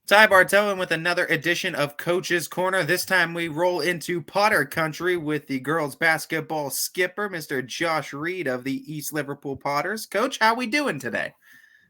Ty Bartone with another edition of Coach's Corner. This time we roll into Potter country with the girls basketball skipper, Mr. Josh Reed of the East Liverpool Potters. Coach, how we doing today?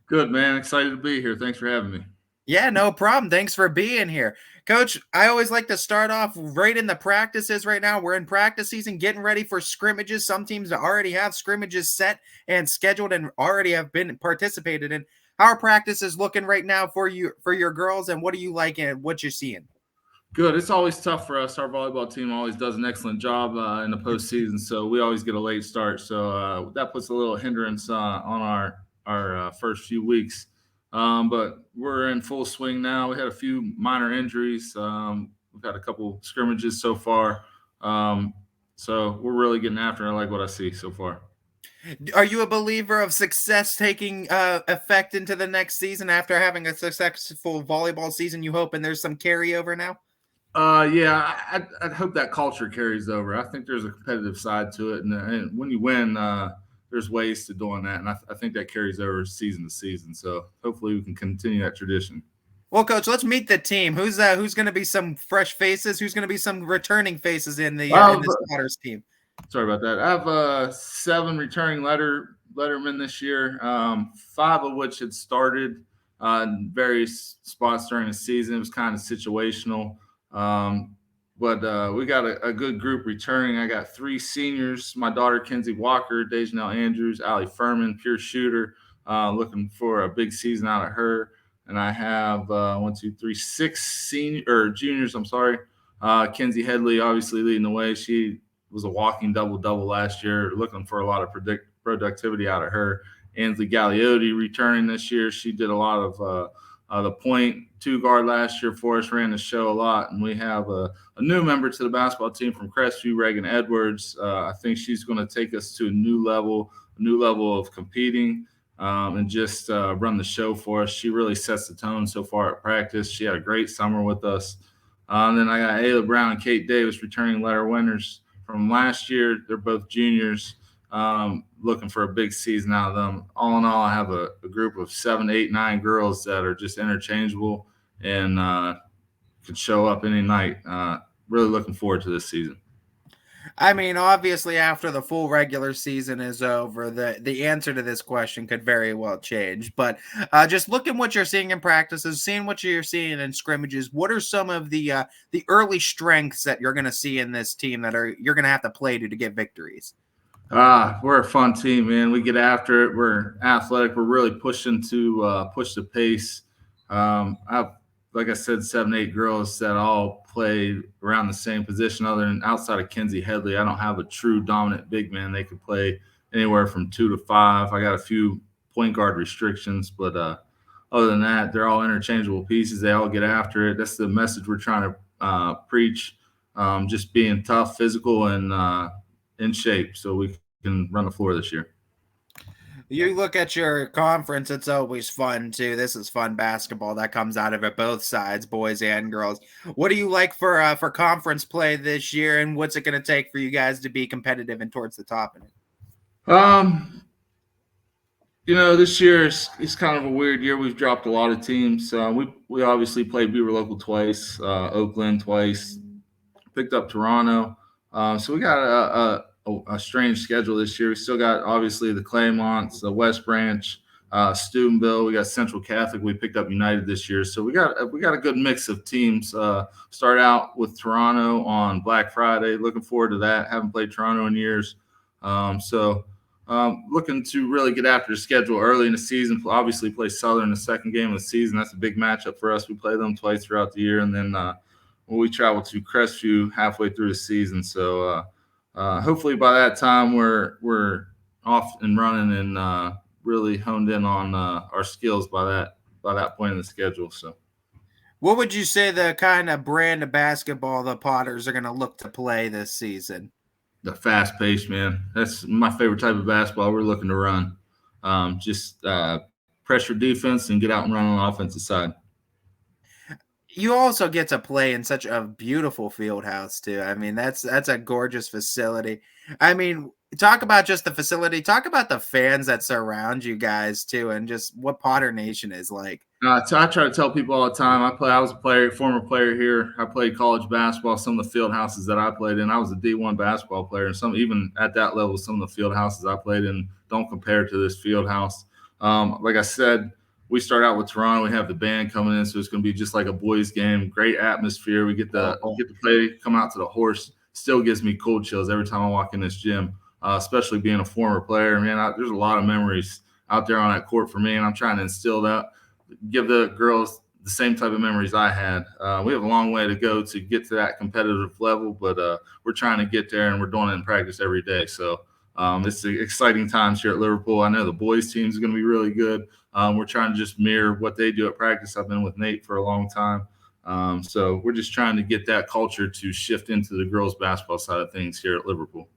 Good, man. Excited to be here. Thanks for having me. Yeah, no problem. Thanks for being here. Coach, I always like to start off right in the practices right now. We're in practice season, getting ready for scrimmages. Some teams already have scrimmages set and scheduled and already have been participated in. How are practices looking right now for you for your girls, and what are you liking and what you're seeing? Good. It's always tough for us. Our volleyball team always does an excellent job in the postseason, so we always get a late start. So that puts a little hindrance on our first few weeks. But we're in full swing now. We had a few minor injuries. We've had a couple scrimmages so far. Um, so we're really getting after it. I like what I see so far. Are you a believer of success taking effect into the next season after having a successful volleyball season? You hoping there's some carryover now? Yeah, I hope that culture carries over. I think there's a competitive side to it, and when you win, there's ways to doing that, and I think that carries over season to season. So hopefully we can continue that tradition. Well, coach, let's meet the team. Who's going to be some fresh faces? Who's going to be some returning faces in Well, this Potters team? sorry about that. I have seven returning lettermen this year, five of which had started in various spots during the season. It was kind of situational. Um, but we got a good group returning. I got three seniors: my daughter Kenzie Walker, Dejanelle Andrews, Allie Furman, pure shooter. Looking for a big season out of her. And I have one, two, three, six senior or juniors. I'm sorry. Kenzie Headley obviously leading the way. She was a walking double double last year. Looking for a lot of productivity out of her. Ansley Galliotti returning this year. She did a lot of the point two guard last year for us, ran the show a lot. And we have a new member to the basketball team from Crestview, Reagan Edwards. I think she's going to take us to a new level of competing. And just run the show for us. She really sets the tone so far at practice. She had a great summer with us. And then I got Ayla Brown and Kate Davis returning letter winners from last year. They're both juniors. Looking for a big season out of them. All in all, I have a group of 7, 8, 9 girls that are just interchangeable and can show up any night. Really looking forward to this season. I mean, obviously, after the full regular season is over, the answer to this question could very well change. But just looking what you're seeing in practices, seeing what you're seeing in scrimmages, what are some of the early strengths that you're going to see in this team that are you're going to have to play to get victories? We're a fun team, man. We get after it. We're athletic. We're really pushing to push the pace. I've, like I said, 7, 8 girls that all play around the same position. Other than outside of Kenzie Headley, I don't have a true dominant big man. They could play anywhere from 2 to 5. I got a few point guard restrictions, but other than that, they're all interchangeable pieces. They all get after it. That's the message we're trying to preach. Just being tough, physical, and in shape so we can run the floor this year. You look at your conference, it's always fun too. This is fun basketball that comes out of it, both sides, boys and girls. What do you like for conference play this year, and what's it going to take for you guys to be competitive and towards the top in it? Um, this year is kind of a weird year. We've dropped a lot of teams. We obviously played Beaver Local twice, Oakland twice, picked up Toronto. So we got a strange schedule this year. We still got obviously the Claymonts, the West Branch, Steubenville. We got Central Catholic. We picked up United this year. So we got a good mix of teams. Start out with Toronto on Black Friday. Looking forward to that. Haven't played Toronto in years. Looking to really get after the schedule early in the season. Obviously, play Southern the second game of the season. That's a big matchup for us. We play them twice throughout the year, and then we travel to Crestview halfway through the season. So hopefully by that time we're off and running and really honed in on our skills by that point in the schedule. So. What would you say the kind of brand of basketball the Potters are going to look to play this season? The fast pace, man. That's my favorite type of basketball. We're looking to run. Just pressure defense and get out and run on the offensive side. You also get to play in such a beautiful field house too. I mean, that's a gorgeous facility. I mean, Talk about just the facility. Talk about the fans that surround you guys too, and just what Potter Nation is like. So I try to tell people all the time. I was a player, former player here. I played college basketball. Some of the field houses that I played in, I was a D1 basketball player, and some even at that level, some of the field houses I played in don't compare to this field house. Like I said, we start out with Toronto. We have the band coming in, so it's going to be just like a boys' game. Great atmosphere. We Oh, get to play, come out to the horse. Still gives me cold chills every time I walk in this gym. Especially being a former player, man. There's a lot of memories out there on that court for me, and I'm trying to instill that, give the girls the same type of memories I had. We have a long way to go to get to that competitive level, but we're trying to get there, and we're doing it in practice every day. So it's exciting times here at Liverpool. I know the boys' team is going to be really good. We're trying to just mirror what they do at practice. I've been with Nate for a long time. So we're just trying to get that culture to shift into the girls' basketball side of things here at Liverpool.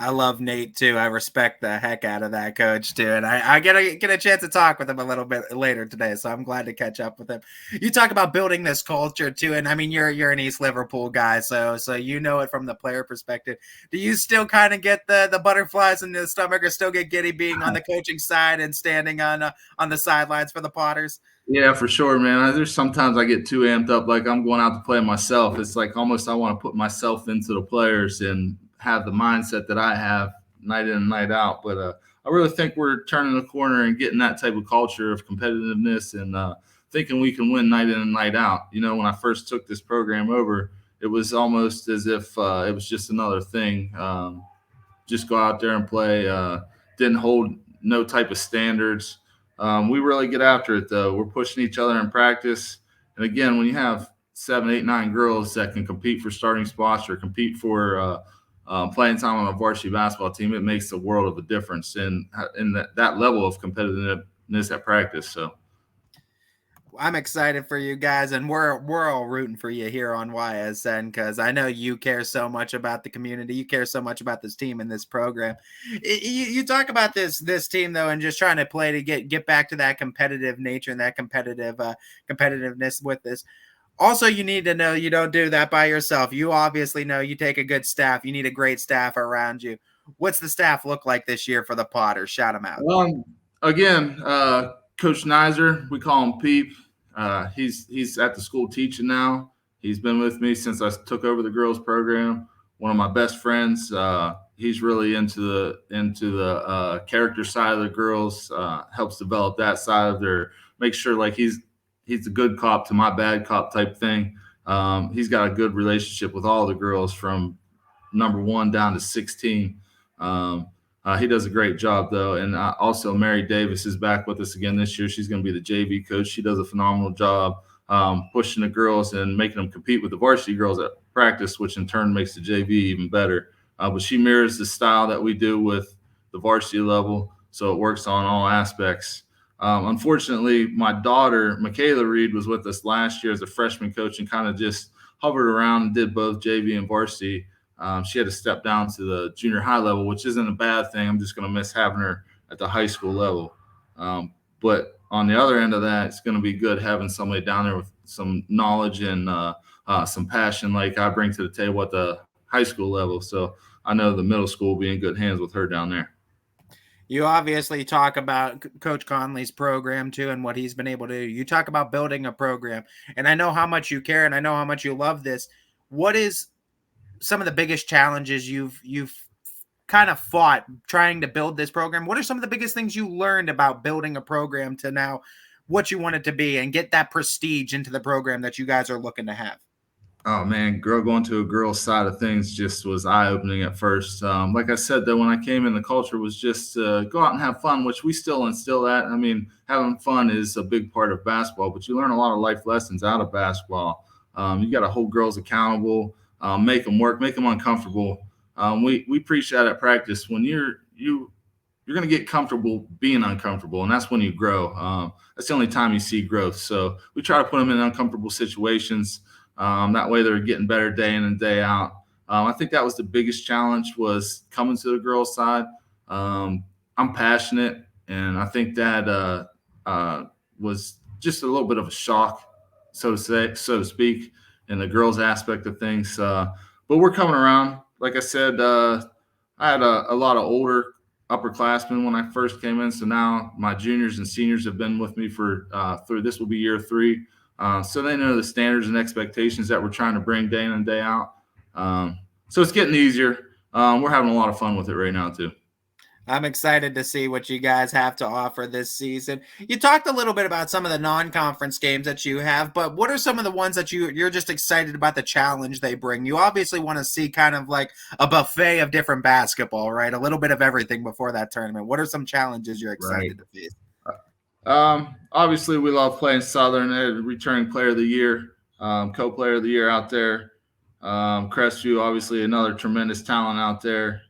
I love Nate too. I respect the heck out of that coach too, and I get a chance to talk with him a little bit later today, so I'm glad to catch up with him. You talk about building this culture too, and I mean you're an East Liverpool guy, so you know it from the player perspective. Do you still kind of get the butterflies in the stomach, or still get giddy being on the coaching side and standing on the sidelines for the Potters? Yeah, for sure, man. There's sometimes I get too amped up, like I'm going out to play myself. It's like almost I want to put myself into the players and have the mindset that I have night in and night out. But I really think we're turning the corner and getting that type of culture of competitiveness and thinking we can win night in and night out. You know, when I first took this program over, it was almost as if it was just another thing. Just go out there and play. Didn't hold no type of standards. We really get after it though. We're pushing each other in practice. And again, when you have 7, 8, 9 girls that can compete for starting spots or compete for playing time on a varsity basketball team, it makes a world of a difference in that level of competitiveness at practice. So I'm excited for you guys, and we're all rooting for you here on YSN because I know you care so much about the community. You care so much about this team and this program. You talk about this team though, and just trying to play to get back to that competitive nature and that competitiveness with this. Also, you need to know you don't do that by yourself. You obviously know you take a good staff. You need a great staff around you. What's the staff look like this year for the Potters? Shout them out. Um, again, Coach Nizer, we call him Peep. He's at the school teaching now. He's been with me since I took over the girls program. One of my best friends. He's really into the character side of the girls. Helps develop that side of their. Make sure like he's a good cop to my bad cop type thing. He's got a good relationship with all the girls from number 1 down to 16. Um, he does a great job though, and also Mary Davis is back with us again this year. She's going to be the JV coach. She does a phenomenal job pushing the girls and making them compete with the varsity girls at practice, which in turn makes the JV even better. But she mirrors the style that we do with the varsity level, so it works on all aspects. Unfortunately, my daughter Michaela Reed was with us last year as a freshman coach and kind of just hovered around and did both JV and varsity. She had to step down to the junior high level, which isn't a bad thing. I'm just going to miss having her at the high school level. But on the other end of that, it's going to be good having somebody down there with some knowledge and some passion like I bring to the table at the high school level. So I know the middle school will be in good hands with her down there. You obviously talk about Coach Conley's program too and what he's been able to do. You talk about building a program, and I know how much you care and I know how much you love this. What is some of the biggest challenges you've kind of fought trying to build this program? What are some of the biggest things you learned about building a program to now what you want it to be and get that prestige into the program that you guys are looking to have? Oh man, going to a girl's side of things just was eye opening at first. Like I said, though, when I came in, the culture was just go out and have fun, which we still instill that. I mean, having fun is a big part of basketball, but you learn a lot of life lessons out of basketball. You got to hold girls accountable, make them work, make them uncomfortable. We preach that at practice. When you're going to get comfortable being uncomfortable, and that's when you grow. That's the only time you see growth. So we try to put them in uncomfortable situations. That way they're getting better day in and day out. I think that was the biggest challenge was coming to the girls' side. I'm passionate, and I think that was just a little bit of a shock, so to speak, in the girls' aspect of things. But we're coming around. Like I said, I had a lot of older upperclassmen when I first came in. So now my juniors and seniors have been with me for through this will be year 3. So they know the standards and expectations that we're trying to bring day in and day out. So it's getting easier. We're having a lot of fun with it right now too. I'm excited to see what you guys have to offer this season. You talked a little bit about some of the non-conference games that you have, but what are some of the ones that you're just excited about the challenge they bring? You obviously want to see kind of like a buffet of different basketball, right? A little bit of everything before that tournament. What are some challenges you're Right. excited to face? Obviously, we love playing Southern. Returning Player of the Year, Co-Player of the Year out there. Crestview, obviously, another tremendous talent out there.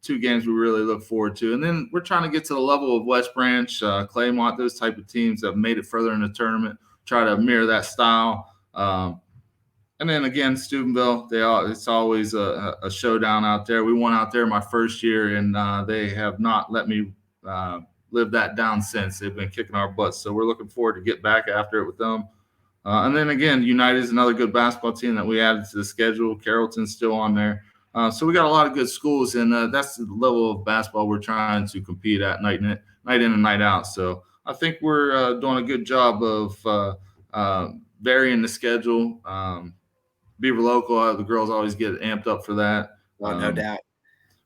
2 games we really look forward to, and then we're trying to get to the level of West Branch, Claymont, those type of teams that have made it further in the tournament. Try to mirror that style. And then again, Steubenville, it's always a showdown out there. We went out there my first year, and they have not let me live that down since. They've been kicking our butts, so we're looking forward to get back after it with them. And then again, United is another good basketball team that we added to the schedule. Carrollton's still on there. So we got a lot of good schools, and that's the level of basketball we're trying to compete at night in and night out. So I think we're doing a good job of varying the schedule. Beaver Local, the girls always get amped up for that. Well, no doubt.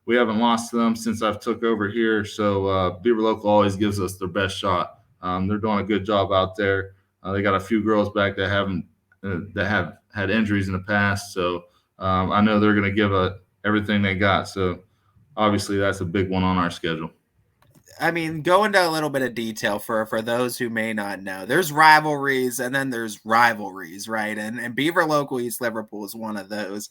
We haven't lost to them since I've took over here, so Beaver Local always gives us their best shot. They're doing a good job out there. They got a few girls back that have had injuries in the past, so I know they're going to give everything they got. So obviously, that's a big one on our schedule. I mean, go into a little bit of detail for those who may not know. There's rivalries and then there's rivalries, right? And Beaver Local East Liverpool is one of those.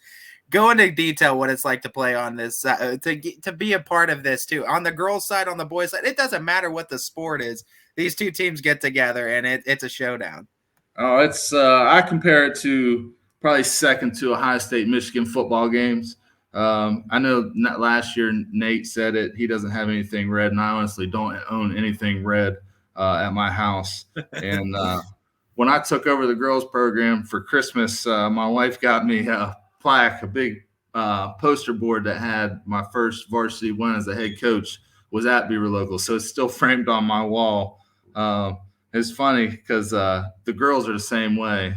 Go into detail what it's like to play on this, to be a part of this too. On the girls' side, on the boys' side, it doesn't matter what the sport is. These 2 teams get together and it's a showdown. Oh, it's I compare it to probably second to Ohio State Michigan football games. I know last year Nate said it. He doesn't have anything red, and I honestly don't own anything red at my house. And when I took over the girls program for Christmas, my wife got me a plaque, a big poster board that had my first varsity win as a head coach was at Beaver Local, so it's still framed on my wall. It's funny because the girls are the same way.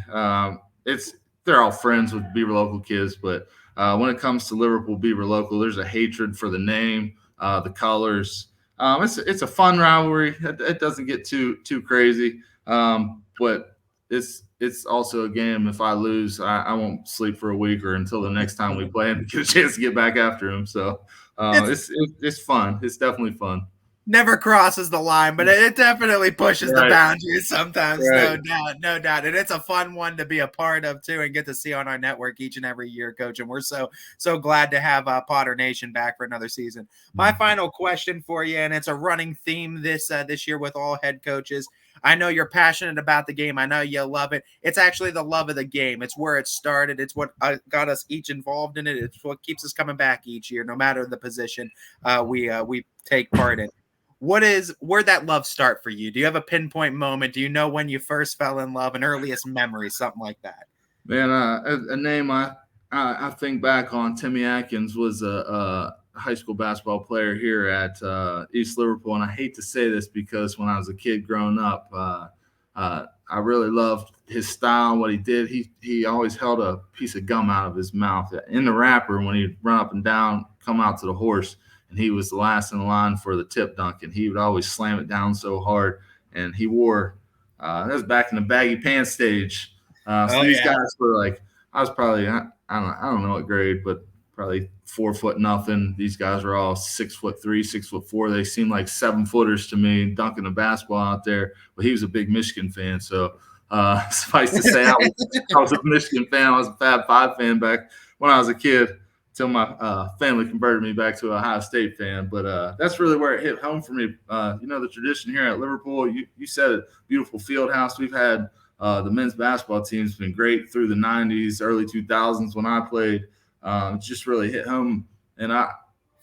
They're all friends with Beaver Local kids, but when it comes to Liverpool Beaver Local, there's a hatred for the name, the colors. It's a fun rivalry. It doesn't get too crazy, but it's also a game. If I lose, I won't sleep for a week or until the next time we play and get a chance to get back after him. So it's fun. It's definitely fun. Never crosses the line, but it definitely pushes the boundaries sometimes. Right. No doubt. And it's a fun one to be a part of too and get to see on our network each and every year, Coach. And we're so glad to have Potter Nation back for another season. My final question for you, and it's a running theme this year with all head coaches. I know you're passionate about the game. I know you love it. It's actually the love of the game. It's where it started. It's what got us each involved in it. It's what keeps us coming back each year, no matter the position we take part in. Where'd that love start for you? Do you have a pinpoint moment? Do you know when you first fell in love, an earliest memory, something like that? Man, a name I think back on, Timmy Atkins was a high school basketball player here at East Liverpool, and I hate to say this because when I was a kid growing up, I really loved his style, what he did. He always held a piece of gum out of his mouth in the wrapper when he'd run up and down, come out to the horse, and he was the last in the line for the tip dunk, and he would always slam it down so hard. And he wore that was back in the baggy pants stage. So these guys were like, I was probably I don't know what grade, but probably 4 foot nothing. These guys were all 6'3", 6'4". They seemed like 7-footers to me, dunking the basketball out there. But he was a big Michigan fan, so suffice to say, I was a Michigan fan. I was a Fab Five fan back when I was a kid. Till my family converted me back to an Ohio State fan. But that's really where it hit home for me. The tradition here at Liverpool, you said it, beautiful field house. We've had the men's basketball team's been great through the 90s, early 2000s when I played. It just really hit home. And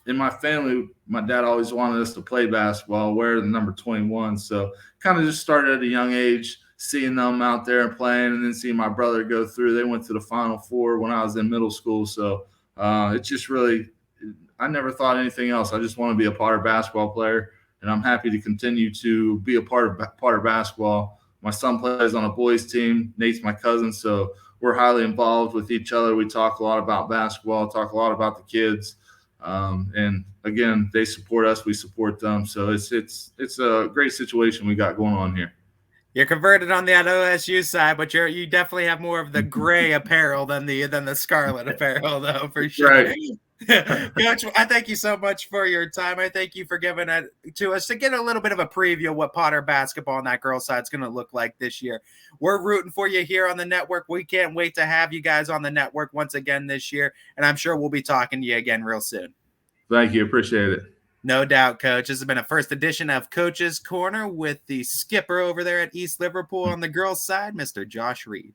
in my family, my dad always wanted us to play basketball, wear the number 21. So kind of just started at a young age, seeing them out there and playing, and then seeing my brother go through. They went to the Final Four when I was in middle school. So it just really I never thought anything else. I just want to be a Potter basketball player, and I'm happy to continue to be a part of Potter basketball. My son plays on a boys team. Nate's my cousin, so we're highly involved with each other. We talk a lot about basketball, talk a lot about the kids, and again, they support us, we support them. So it's a great situation we got going on here. You're converted on that OSU side, but you definitely have more of the gray apparel than the scarlet apparel, though, for sure. Right. Coach, I thank you so much for your time. I thank you for giving it to us to get a little bit of a preview of what Potter basketball on that girls' side is going to look like this year. We're rooting for you here on the network. We can't wait to have you guys on the network once again this year, and I'm sure we'll be talking to you again real soon. Thank you. Appreciate it. No doubt, Coach. This has been a first edition of Coach's Corner with the skipper over there at East Liverpool on the girls' side, Mr. Josh Reed.